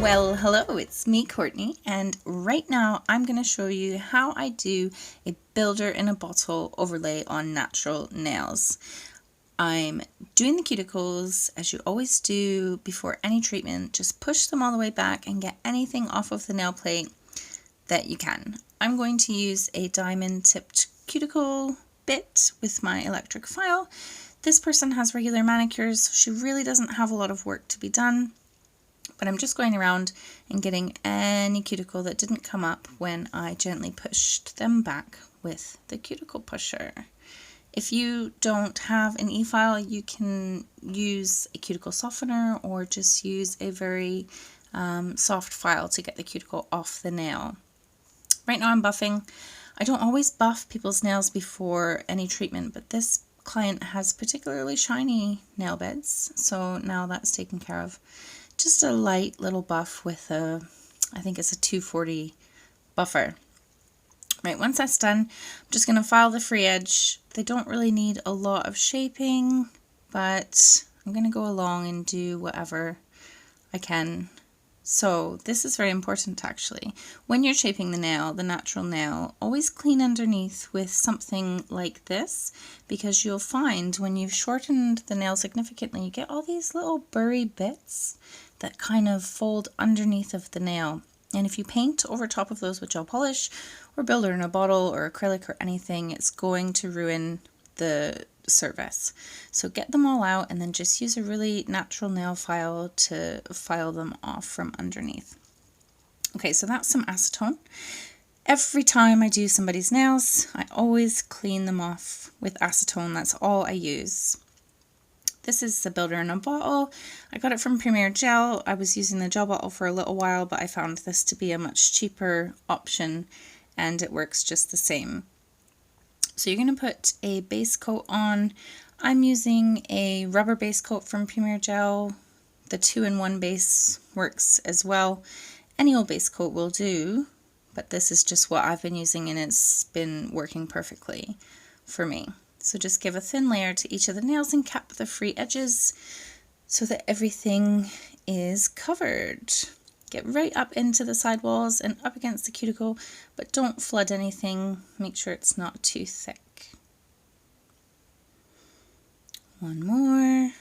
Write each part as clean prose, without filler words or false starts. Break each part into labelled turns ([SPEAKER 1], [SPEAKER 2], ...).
[SPEAKER 1] Well, hello, it's me, Courtney, and right now I'm going to show you how I do a builder in a bottle overlay on natural nails. I'm doing the cuticles as you always do before any treatment. Just push them all the way back and get anything off of the nail plate that you can. I'm going to use a diamond tipped cuticle bit with my electric file. This person has regular manicures, so she really doesn't have a lot of work to be done. But I'm just going around and getting any cuticle that didn't come up when I gently pushed them back with the cuticle pusher. If you don't have an e-file, you can use a cuticle softener or just use a very soft file to get the cuticle off the nail. Right now I'm buffing. I don't always buff people's nails before any treatment, but this client has particularly shiny nail beds, so now that's taken care of. Just a light little buff with I think it's a 240 buffer. Right, once that's done, I'm just going to file the free edge. They don't really need a lot of shaping, but I'm going to go along and do whatever I can. So this is very important actually. When you're shaping the nail, the natural nail, always clean underneath with something like this, because you'll find when you've shortened the nail significantly, you get all these little burry bits that kind of fold underneath of the nail. And if you paint over top of those with gel polish or builder in a bottle or acrylic or anything, it's going to ruin the surface. So get them all out and then just use a really natural nail file to file them off from underneath. Okay, so that's some acetone. Every time I do somebody's nails, I always clean them off with acetone. That's all I use. This is the builder in a bottle. I got it from Premier Gel. I was using the gel bottle for a little while, but I found this to be a much cheaper option and it works just the same. So you're going to put a base coat on. I'm using a rubber base coat from Premier Gel. The 2-in-1 base works as well. Any old base coat will do, but this is just what I've been using and it's been working perfectly for me. So just give a thin layer to each of the nails and cap the free edges so that everything is covered. Get right up into the side walls and up against the cuticle, but don't flood anything. Make sure it's not too thick. One more.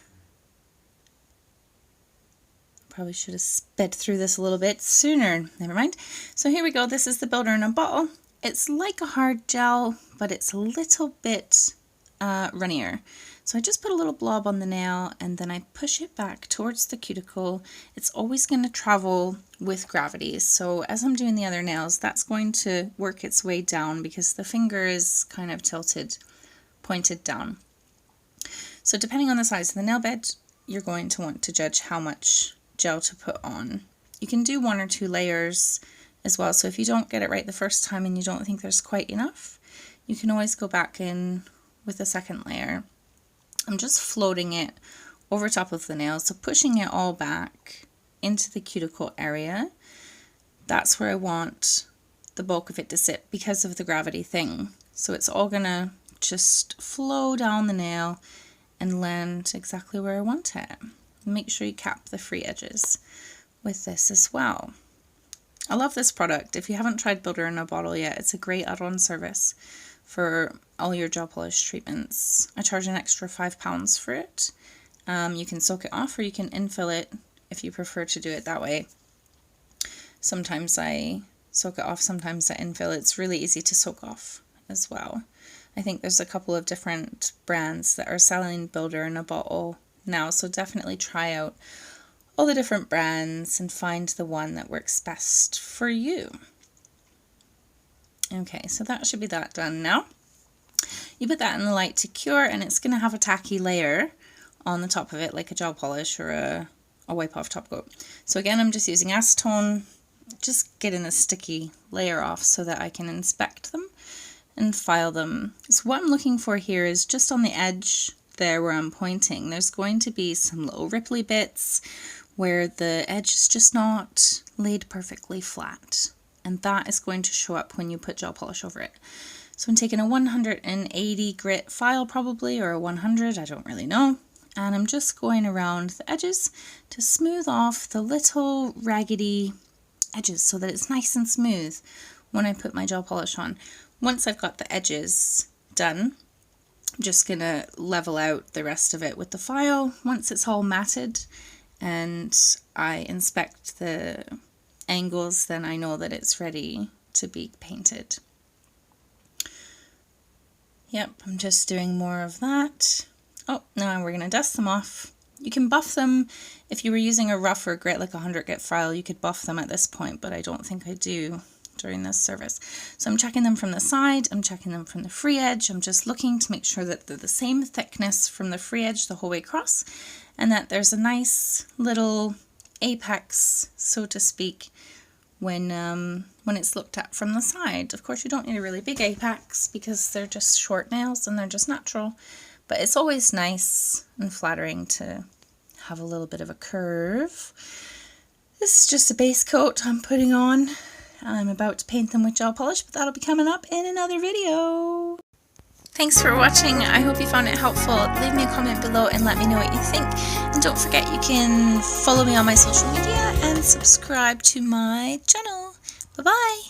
[SPEAKER 1] Probably should have sped through this a little bit sooner. Never mind. So here we go. This is the builder in a bottle. It's like a hard gel, but it's a little bit runnier. So I just put a little blob on the nail and then I push it back towards the cuticle. It's always going to travel with gravity. So as I'm doing the other nails, that's going to work its way down because the finger is kind of tilted, pointed down. So depending on the size of the nail bed, you're going to want to judge how much gel to put on. You can do 1 or 2 layers as well. So if you don't get it right the first time and you don't think there's quite enough, you can always go back in with a second layer. I'm just floating it over top of the nail, so pushing it all back into the cuticle area. That's where I want the bulk of it to sit because of the gravity thing. So it's all gonna just flow down the nail and land exactly where I want it. Make sure you cap the free edges with this as well. I love this product. If you haven't tried Builder in a Bottle yet, it's a great add-on service for all your gel polish treatments. I charge an extra £5 for it. You can soak it off or you can infill it if you prefer to do it that way. Sometimes I soak it off, sometimes I infill. It's really easy to soak off as well. I think there's a couple of different brands that are selling Builder in a Bottle now, so definitely try out all the different brands and find the one that works best for you. Okay, so that should be that done now. You put that in the light to cure and it's going to have a tacky layer on the top of it like a gel polish or a wipe off top coat. So again, I'm just using acetone, just getting the sticky layer off so that I can inspect them and file them. So what I'm looking for here is just on the edge there where I'm pointing, there's going to be some little ripply bits where the edge is just not laid perfectly flat. And that is going to show up when you put gel polish over it. So I'm taking a 180 grit file probably, or a 100, I don't really know. and I'm just going around the edges to smooth off the little raggedy edges so that it's nice and smooth when I put my gel polish on. Once I've got the edges done, I'm just going to level out the rest of it with the file once it's all matted and I inspect the angles, then I know that it's ready to be painted. Yep, I'm just doing more of that. Oh, now we're going to dust them off. You can buff them if you were using a rough or grit like a 100 grit file, you could buff them at this point, but I don't think I do during this service. So I'm checking them from the side, I'm checking them from the free edge, I'm just looking to make sure that they're the same thickness from the free edge the whole way across, and that there's a nice little apex, so to speak, when it's looked at from the side. Of course, you don't need a really big apex because they're just short nails and they're just natural, but it's always nice and flattering to have a little bit of a curve. This is just a base coat I'm putting on. I'm about to paint them with gel polish, but that'll be coming up in another video. Thanks for watching. I hope you found it helpful. Leave me a comment below and let me know what you think. And don't forget you can follow me on my social media and subscribe to my channel. Bye-bye.